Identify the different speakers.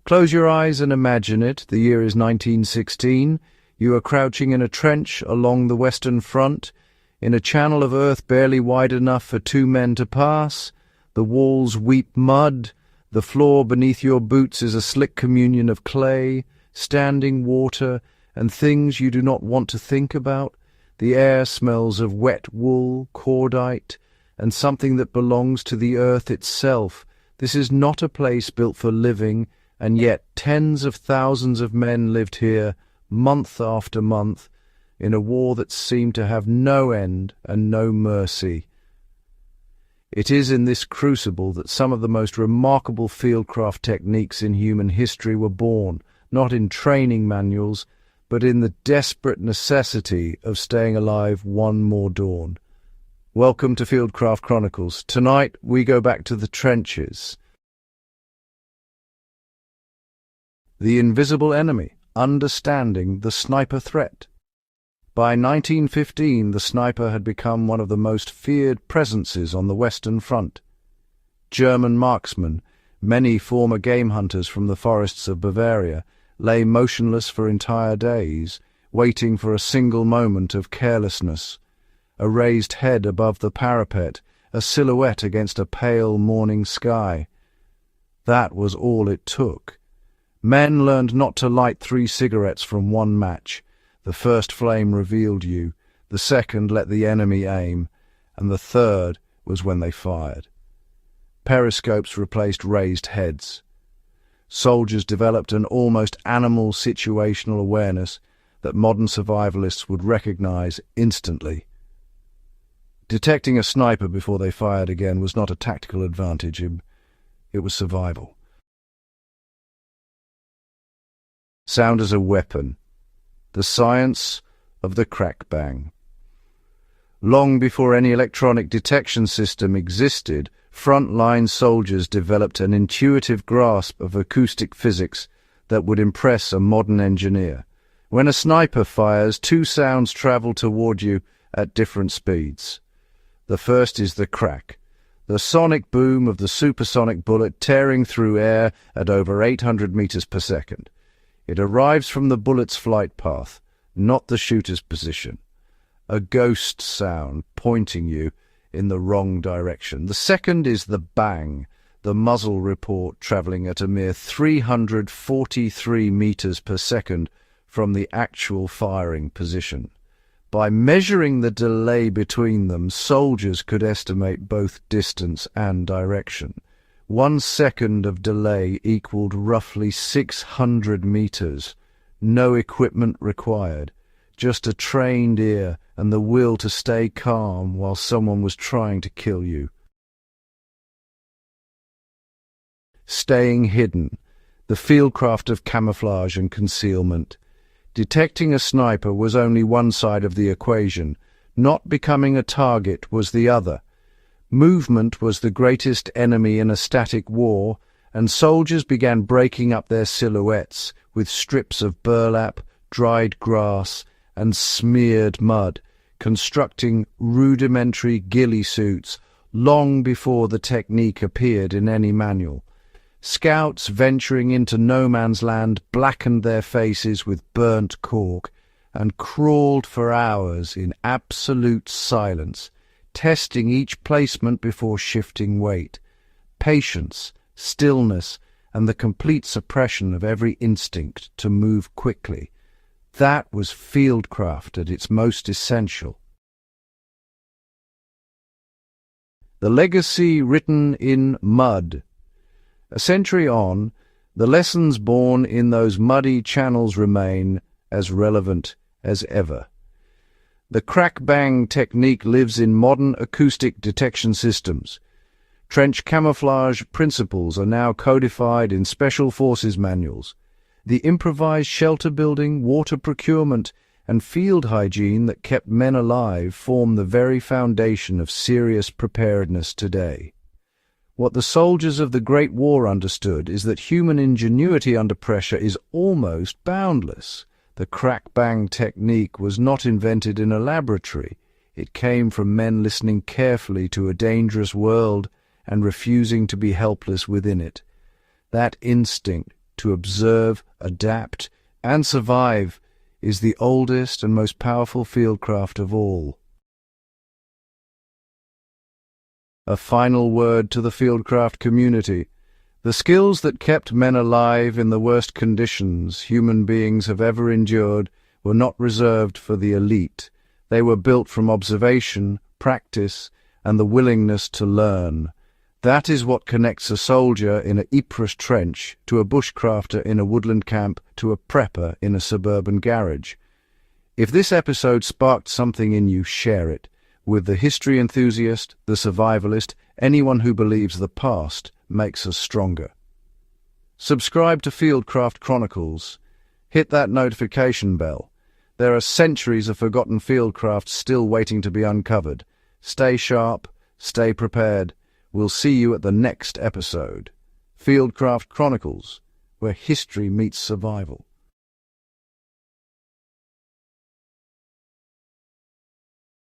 Speaker 1: Close your eyes and imagine it. The year is 1916. You are crouching in a trench along the Western Front, in a channel of earth barely wide enough for two men to pass. The walls weep mud. The floor beneath your boots is a slick communion of clay, standing water, and things you do not want to think about. The air smells of wet wool, cordite, and something that belongs to the earth itself. This is not a place built for living, and yet tens of thousands of men lived here, month after month, in a war that seemed to have no end and no mercy. It is in this crucible that some of the most remarkable fieldcraft techniques in human history were born, not in training manuals, but in the desperate necessity of staying alive one more dawn. Welcome to Fieldcraft Chronicles. Tonight we go back to the trenches. The invisible enemy, understanding the sniper threat. By 1915, the sniper had become one of the most feared presences on the Western Front. German marksmen, many former game hunters from the forests of Bavaria, lay motionless for entire days, waiting for a single moment of carelessness. A raised head above the parapet, a silhouette against a pale morning sky. That was all it took. Men learned not to light 3 cigarettes from one match. The first flame revealed you, the second let the enemy aim, and the third was when they fired. Periscopes replaced raised heads. Soldiers developed an almost animal situational awareness that modern survivalists would recognize instantly. Detecting a sniper before they fired again was not a tactical advantage, it was survival. Sound as a weapon. The science of the crack bang. Long before any electronic detection system existed, front-line soldiers developed an intuitive grasp of acoustic physics that would impress a modern engineer. When a sniper fires, 2 sounds travel toward you at different speeds. The first is the crack, the sonic boom of the supersonic bullet tearing through air at over 800 meters per second. It arrives from the bullet's flight path, not the shooter's position. A ghost sound pointing you in the wrong direction. The second is the bang, the muzzle report travelling at a mere 343 meters per second from the actual firing position. By measuring the delay between them, soldiers could estimate both distance and direction. 1 second of delay equaled roughly 600 meters. No equipment required, just a trained ear and the will to stay calm while someone was trying to kill you. Staying hidden, the fieldcraft of camouflage and concealment. Detecting a sniper was only one side of the equation. Not becoming a target was the other. Movement was the greatest enemy in a static war, and soldiers began breaking up their silhouettes with strips of burlap, dried grass, and smeared mud, constructing rudimentary ghillie suits long before the technique appeared in any manual. Scouts venturing into no man's land blackened their faces with burnt cork and crawled for hours in absolute silence, testing each placement before shifting weight. Patience, stillness, and the complete suppression of every instinct to move quickly. That was fieldcraft at its most essential. The legacy written in mud. A century on, the lessons born in those muddy channels remain as relevant as ever. The crack-bang technique lives in modern acoustic detection systems. Trench camouflage principles are now codified in special forces manuals. The improvised shelter building, water procurement, and field hygiene that kept men alive form the very foundation of serious preparedness today. What the soldiers of the Great War understood is that human ingenuity under pressure is almost boundless. The crack-bang technique was not invented in a laboratory. It came from men listening carefully to a dangerous world and refusing to be helpless within it. That instinct to observe, adapt, and survive is the oldest and most powerful fieldcraft of all. A final word to the fieldcraft community. The skills that kept men alive in the worst conditions human beings have ever endured were not reserved for the elite. They were built from observation, practice, and the willingness to learn. That is what connects a soldier in a Ypres trench to a bushcrafter in a woodland camp to a prepper in a suburban garage. If this episode sparked something in you, share it with the history enthusiast, the survivalist, anyone who believes the past makes us stronger. Subscribe to Fieldcraft Chronicles. Hit that notification bell. There are centuries of forgotten fieldcrafts still waiting to be uncovered. Stay sharp, stay prepared. We'll see you at the next episode. Fieldcraft Chronicles, where history meets survival.